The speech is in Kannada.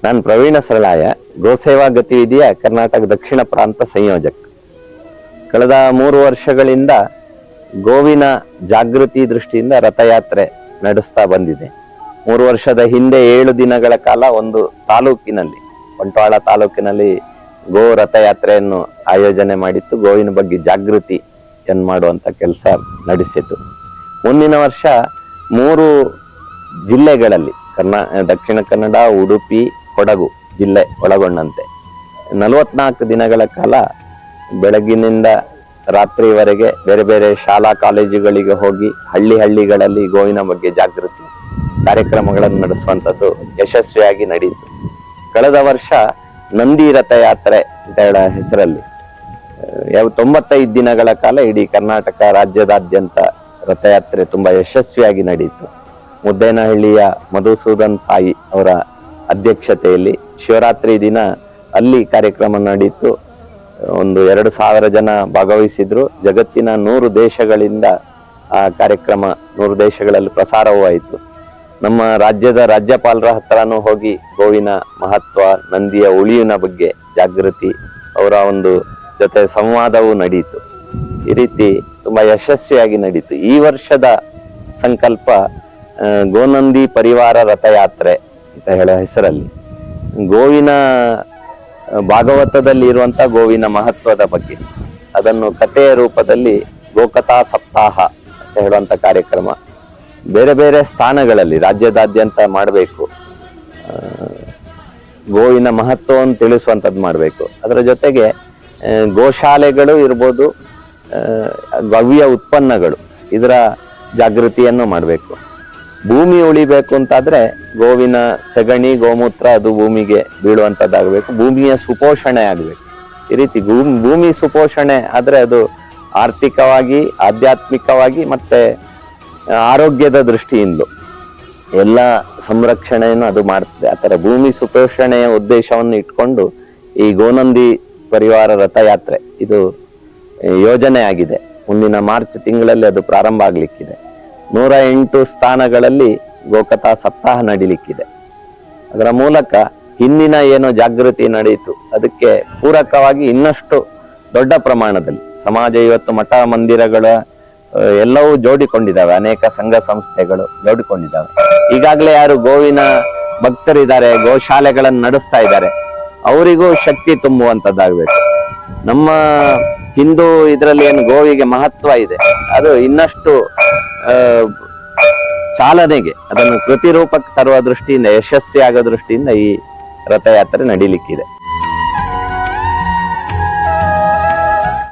ನಾನು ಪ್ರವೀಣ ಸರಳಾಯ, ಗೋಸೇವಾ ಗತಿವಿಧಿಯ ಕರ್ನಾಟಕ ದಕ್ಷಿಣ ಪ್ರಾಂತ ಸಂಯೋಜಕ. ಕಳೆದ 3 ವರ್ಷಗಳಿಂದ ಗೋವಿನ ಜಾಗೃತಿ ದೃಷ್ಟಿಯಿಂದ ರಥಯಾತ್ರೆ ನಡೆಸ್ತಾ ಬಂದಿದೆ. 3 ವರ್ಷದ ಹಿಂದೆ 7 ದಿನಗಳ ಕಾಲ ಒಂದು ತಾಲೂಕಿನಲ್ಲಿ, ಬಂಟ್ವಾಳ ತಾಲೂಕಿನಲ್ಲಿ ಗೋ ರಥಯಾತ್ರೆಯನ್ನು ಆಯೋಜನೆ ಮಾಡಿತ್ತು. ಗೋವಿನ ಬಗ್ಗೆ ಜಾಗೃತಿಯನ್ನು ಮಾಡುವಂತ ಕೆಲಸ ನಡೆಸಿತು. ಮುಂದಿನ ವರ್ಷ 3 ಜಿಲ್ಲೆಗಳಲ್ಲಿ ದಕ್ಷಿಣ ಕನ್ನಡ, ಉಡುಪಿ, ಕೊಡಗು ಜಿಲ್ಲೆ ಒಳಗೊಂಡಂತೆ 44 ದಿನಗಳ ಕಾಲ ಬೆಳಗಿನಿಂದ ರಾತ್ರಿವರೆಗೆ ಬೇರೆ ಬೇರೆ ಶಾಲಾ ಕಾಲೇಜುಗಳಿಗೆ ಹೋಗಿ ಹಳ್ಳಿಗಳಲ್ಲಿ ಗೋವಿನ ಬಗ್ಗೆ ಜಾಗೃತಿ ಕಾರ್ಯಕ್ರಮಗಳನ್ನು ನಡೆಸುವಂಥದ್ದು ಯಶಸ್ವಿಯಾಗಿ ನಡೆಯಿತು. ಕಳೆದ ವರ್ಷ ನಂದಿ ರಥಯಾತ್ರೆ ಅಂತ ಹೇಳೋ ಹೆಸರಲ್ಲಿ 95 ದಿನಗಳ ಕಾಲ ಇಡೀ ಕರ್ನಾಟಕ ರಾಜ್ಯದಾದ್ಯಂತ ರಥಯಾತ್ರೆ ತುಂಬಾ ಯಶಸ್ವಿಯಾಗಿ ನಡೆಯಿತು. ಮುದ್ದೇನಹಳ್ಳಿಯ ಮಧುಸೂದನ್ ಸಾಯಿ ಅವರ ಅಧ್ಯಕ್ಷತೆಯಲ್ಲಿ ಶಿವರಾತ್ರಿ ದಿನ ಅಲ್ಲಿ ಕಾರ್ಯಕ್ರಮ ನಡೆಯಿತು. ಒಂದು 2,000 ಜನ ಭಾಗವಹಿಸಿದ್ರು. ಜಗತ್ತಿನ 100 ದೇಶಗಳಿಂದ ಆ ಕಾರ್ಯಕ್ರಮ 100 ದೇಶಗಳಲ್ಲಿ ಪ್ರಸಾರವೂ ಆಯಿತು. ನಮ್ಮ ರಾಜ್ಯದ ರಾಜ್ಯಪಾಲರ ಹತ್ರನೂ ಹೋಗಿ ಗೋವಿನ ಮಹತ್ವ, ನಂದಿಯ ಉಳಿವಿನ ಬಗ್ಗೆ ಜಾಗೃತಿ, ಅವರ ಒಂದು ಜೊತೆ ಸಂವಾದವೂ ನಡೆಯಿತು. ಈ ರೀತಿ ತುಂಬಾ ಯಶಸ್ವಿಯಾಗಿ ನಡೀತು. ಈ ವರ್ಷದ ಸಂಕಲ್ಪ ಗೋನಂದಿ ಪರಿವಾರ ರಥಯಾತ್ರೆ ಅಂತ ಹೇಳೋ ಹೆಸರಲ್ಲಿ ಗೋವಿನ ಭಾಗವತದಲ್ಲಿ ಇರುವಂತ ಗೋವಿನ ಮಹತ್ವದ ಬಗ್ಗೆ ಅದನ್ನು ಕಥೆಯ ರೂಪದಲ್ಲಿ ಗೋಕಥಾ ಸಪ್ತಾಹ ಅಂತ ಹೇಳುವಂತ ಕಾರ್ಯಕ್ರಮ ಬೇರೆ ಬೇರೆ ಸ್ಥಾನಗಳಲ್ಲಿ ರಾಜ್ಯದಾದ್ಯಂತ ಮಾಡಬೇಕು. ಗೋವಿನ ಮಹತ್ವವನ್ನು ತಿಳಿಸುವಂಥದ್ದು ಮಾಡಬೇಕು. ಅದರ ಜೊತೆಗೆ ಗೋಶಾಲೆಗಳು ಇರ್ಬೋದು, ಗವ್ಯ ಉತ್ಪನ್ನಗಳು, ಇದರ ಜಾಗೃತಿಯನ್ನು ಮಾಡಬೇಕು. ಭೂಮಿ ಉಳಿಬೇಕು ಅಂತಾದ್ರೆ ಗೋವಿನ ಸಗಣಿ, ಗೋಮೂತ್ರ ಅದು ಭೂಮಿಗೆ ಬೀಳುವಂಥದ್ದಾಗಬೇಕು. ಭೂಮಿಯ ಸುಪೋಷಣೆ ಆಗಬೇಕು. ಈ ರೀತಿ ಭೂಮಿ ಸುಪೋಷಣೆ ಆದ್ರೆ ಅದು ಆರ್ಥಿಕವಾಗಿ, ಆಧ್ಯಾತ್ಮಿಕವಾಗಿ ಮತ್ತೆ ಆರೋಗ್ಯದ ದೃಷ್ಟಿಯಿಂದ ಎಲ್ಲ ಸಂರಕ್ಷಣೆಯನ್ನು ಅದು ಮಾಡ್ತದೆ. ಆ ಥರ ಭೂಮಿ ಸುಪೋಷಣೆಯ ಉದ್ದೇಶವನ್ನು ಇಟ್ಕೊಂಡು ಈ ಗೋನಂದಿ ಪರಿವಾರ ರಥಯಾತ್ರೆ ಇದು ಯೋಜನೆ ಆಗಿದೆ. ಮುಂದಿನ ಮಾರ್ಚ್ ತಿಂಗಳಲ್ಲಿ ಅದು ಪ್ರಾರಂಭ ಆಗ್ಲಿಕ್ಕಿದೆ. 108 ಸ್ಥಾನಗಳಲ್ಲಿ ಗೋಕಥಾ ಸಪ್ತಾಹ ನಡೀಲಿಕ್ಕಿದೆ. ಅದರ ಮೂಲಕ ಹಿಂದಿನ ಏನೋ ಜಾಗೃತಿ ನಡೆಯಿತು ಅದಕ್ಕೆ ಪೂರಕವಾಗಿ ಇನ್ನಷ್ಟು ದೊಡ್ಡ ಪ್ರಮಾಣದಲ್ಲಿ ಸಮಾಜ ಇವತ್ತು ಮಠ ಮಂದಿರಗಳ ಎಲ್ಲವೂ ಜೋಡಿಕೊಂಡಿದ್ದಾವೆ. ಅನೇಕ ಸಂಘ ಸಂಸ್ಥೆಗಳು ಜೋಡಿಕೊಂಡಿದ್ದಾವೆ. ಈಗಾಗಲೇ ಯಾರು ಗೋವಿನ ಭಕ್ತರಿದ್ದಾರೆ, ಗೋಶಾಲೆಗಳನ್ನು ನಡೆಸ್ತಾ ಇದ್ದಾರೆ, ಅವರಿಗೂ ಶಕ್ತಿ ತುಂಬುವಂತದ್ದಾಗಬೇಕು. ನಮ್ಮ ಹಿಂದೂ ಇದರಲ್ಲಿ ಏನು ಗೋವಿಗೆ ಮಹತ್ವ ಇದೆ ಅದು ಇನ್ನಷ್ಟು ಚಾಲನೆಗೆ, ಅದನ್ನು ಕೃತಿ ರೂಪಕ್ಕೆ ತರುವ ದೃಷ್ಟಿಯಿಂದ, ಯಶಸ್ವಿ ಆಗೋ ದೃಷ್ಟಿಯಿಂದ ಈ ರಥಯಾತ್ರೆ ನಡೀಲಿಕ್ಕಿದೆ.